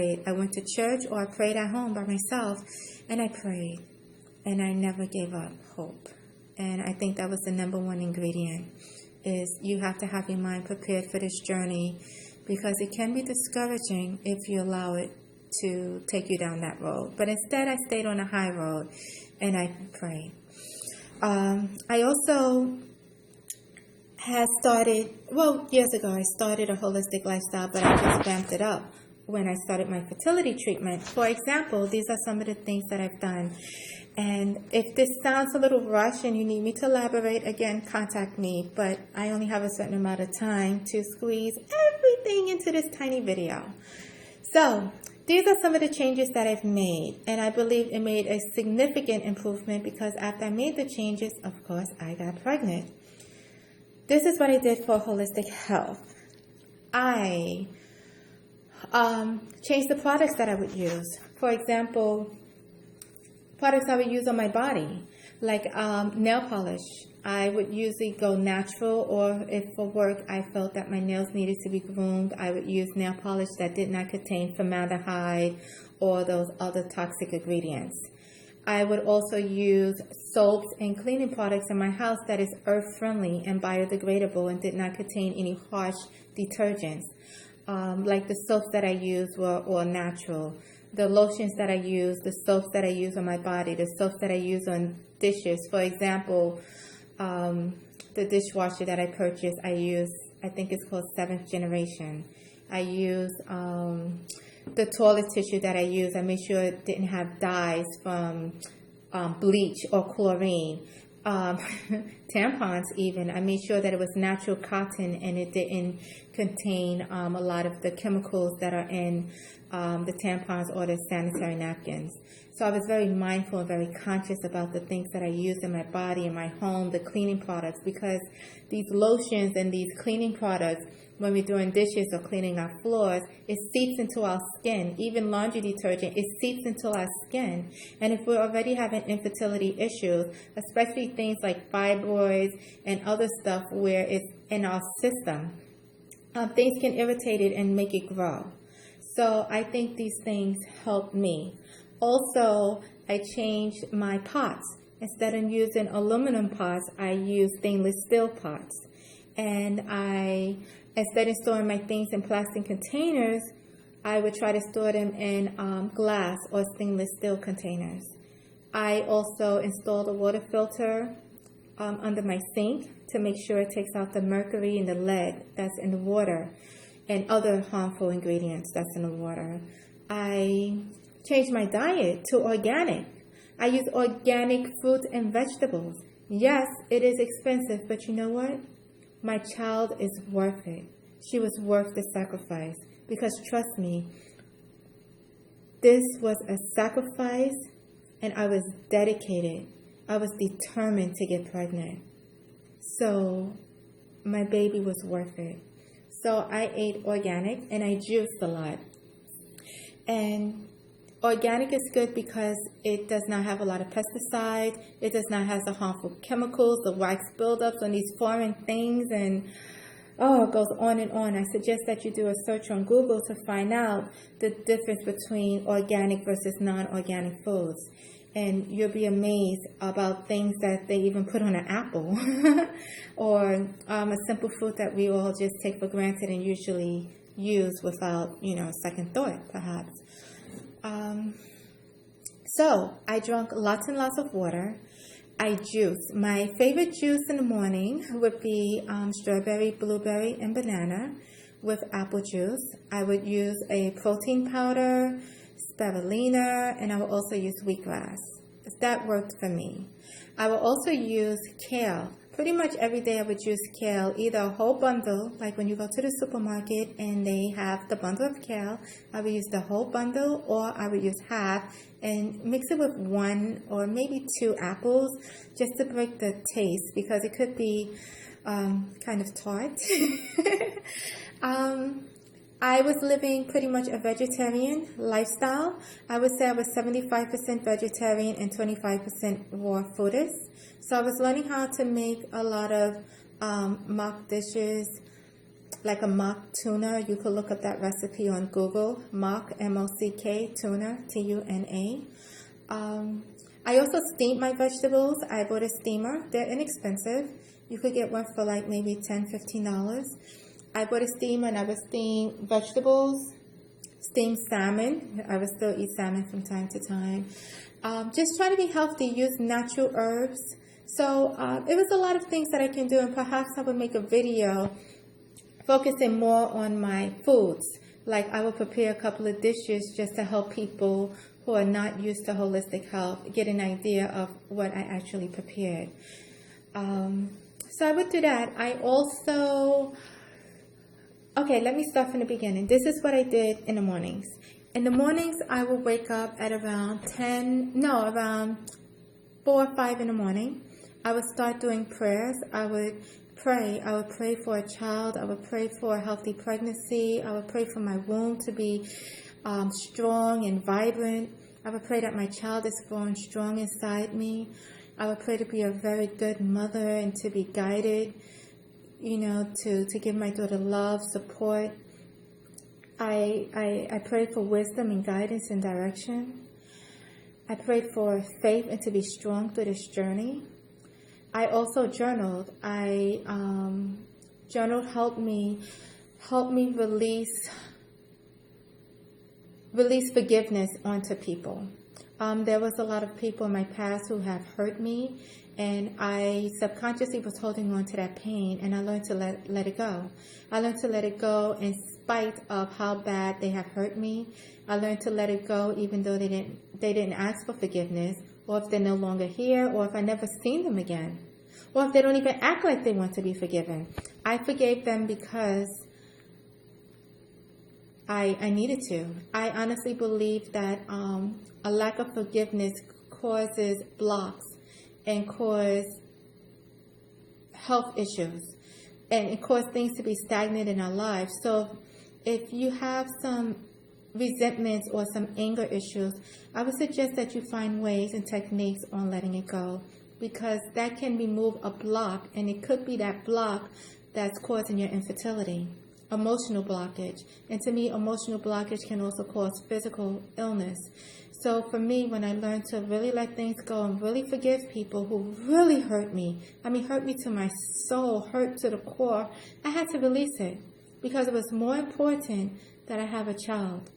prayed. I went to church or I prayed at home by myself, and I prayed. And I never gave up hope. And I think that was the number one ingredient, is you have to have your mind prepared for this journey, because it can be discouraging if you allow it to take you down that road. But instead, I stayed on the high road and I prayed. I also had started, years ago, I started a holistic lifestyle, but I just ramped it up when I started my fertility treatment. For example, these are some of the things that I've done. And if this sounds a little rushed and you need me to elaborate, again, contact me. But I only have a certain amount of time to squeeze everything into this tiny video. So these are some of the changes that I've made. And I believe it made a significant improvement, because after I made the changes, of course, I got pregnant. This is what I did for holistic health. I changed the products that I would use. For example, products I would use on my body, like nail polish. I would usually go natural, or if for work I felt that my nails needed to be groomed, I would use nail polish that did not contain formaldehyde or those other toxic ingredients. I would also use soaps and cleaning products in my house that is earth-friendly and biodegradable and did not contain any harsh detergents. Like the soaps that I use were all natural. The lotions that I use, the soaps that I use on my body, the soaps that I use on dishes. For example, the dishwasher that I purchased, I think it's called 7th Generation. I use the toilet tissue that I use. I made sure it didn't have dyes from bleach or chlorine. Tampons even, I made sure that it was natural cotton and it didn't contain a lot of the chemicals that are in the tampons or the sanitary napkins. So I was very mindful and very conscious about the things that I use in my body, in my home, the cleaning products, because these lotions and these cleaning products, when we're doing dishes or cleaning our floors, it seeps into our skin. Even laundry detergent, it seeps into our skin. And if we're already having infertility issues, especially things like fibroids and other stuff where it's in our system, things can irritate it and make it grow. So I think these things help me. Also, I changed my pots. Instead of using aluminum pots, I use stainless steel pots. And instead of storing my things in plastic containers, I would try to store them in glass or stainless steel containers. I also installed a water filter under my sink to make sure it takes out the mercury and the lead that's in the water and other harmful ingredients that's in the water. I changed my diet to organic. I use organic fruit and vegetables. Yes, it is expensive, but you know what? My child is worth it. She was worth the sacrifice, because trust me, this was a sacrifice and I was dedicated. I was determined to get pregnant. So my baby was worth it. So I ate organic and I juiced a lot. And organic is good because it does not have a lot of pesticides. It does not have the harmful chemicals, the wax buildups on these foreign things, and it goes on and on. I suggest that you do a search on Google to find out the difference between organic versus non-organic foods. And you'll be amazed about things that they even put on an apple or a simple fruit that we all just take for granted and usually use without, second thought, perhaps. So I drank lots and lots of water. I juice. My favorite juice in the morning would be strawberry, blueberry, and banana with apple juice. I would use a protein powder, spirulina, and I will also use wheatgrass. That worked for me. I will also use kale. Pretty much every day I would use kale, either a whole bundle, like when you go to the supermarket and they have the bundle of kale, I would use the whole bundle, or I would use half and mix it with 1 or maybe 2 apples just to break the taste, because it could be kind of tart. I was living pretty much a vegetarian lifestyle. I would say I was 75% vegetarian and 25% raw foodist. So I was learning how to make a lot of mock dishes, like a mock tuna. You could look up that recipe on Google. Mock, M-O-C-K, tuna, T-U-N-A. I also steam my vegetables. I bought a steamer. They're inexpensive. You could get one for like maybe $10, $15. I bought a steamer and I would steam vegetables, steam salmon. I would still eat salmon from time to time. Just try to be healthy. Use natural herbs. So it was a lot of things that I can do, and perhaps I would make a video focusing more on my foods. Like I will prepare a couple of dishes just to help people who are not used to holistic health get an idea of what I actually prepared. So I would do that. I also, okay, let me start from the beginning. This is what I did in the mornings. In the mornings, I would wake up at around 4 or 5 in the morning. I would start doing prayers. I would pray. I would pray for a child. I would pray for a healthy pregnancy. I would pray for my womb to be strong and vibrant. I would pray that my child is growing strong inside me. I would pray to be a very good mother and to be guided, to give my daughter love, support. I prayed for wisdom and guidance and direction. I prayed for faith and to be strong through this journey. I also journaled. Journal helped me release forgiveness onto people. There was a lot of people in my past who have hurt me, and I subconsciously was holding on to that pain, and I learned to let it go. I learned to let it go in spite of how bad they have hurt me. I learned to let it go even though they didn't ask for forgiveness, or if they're no longer here, or if I never seen them again, or if they don't even act like they want to be forgiven. I forgave them because I needed to. I honestly believe that a lack of forgiveness causes blocks and cause health issues, and it causes things to be stagnant in our lives. So if you have some resentments or some anger issues, I would suggest that you find ways and techniques on letting it go, because that can remove a block, and it could be that block that's causing your infertility. Emotional blockage. And to me, emotional blockage can also cause physical illness. So for me, when I learned to really let things go and really forgive people who really hurt me, hurt me to my soul, hurt to the core, I had to release it, because it was more important that I have a child.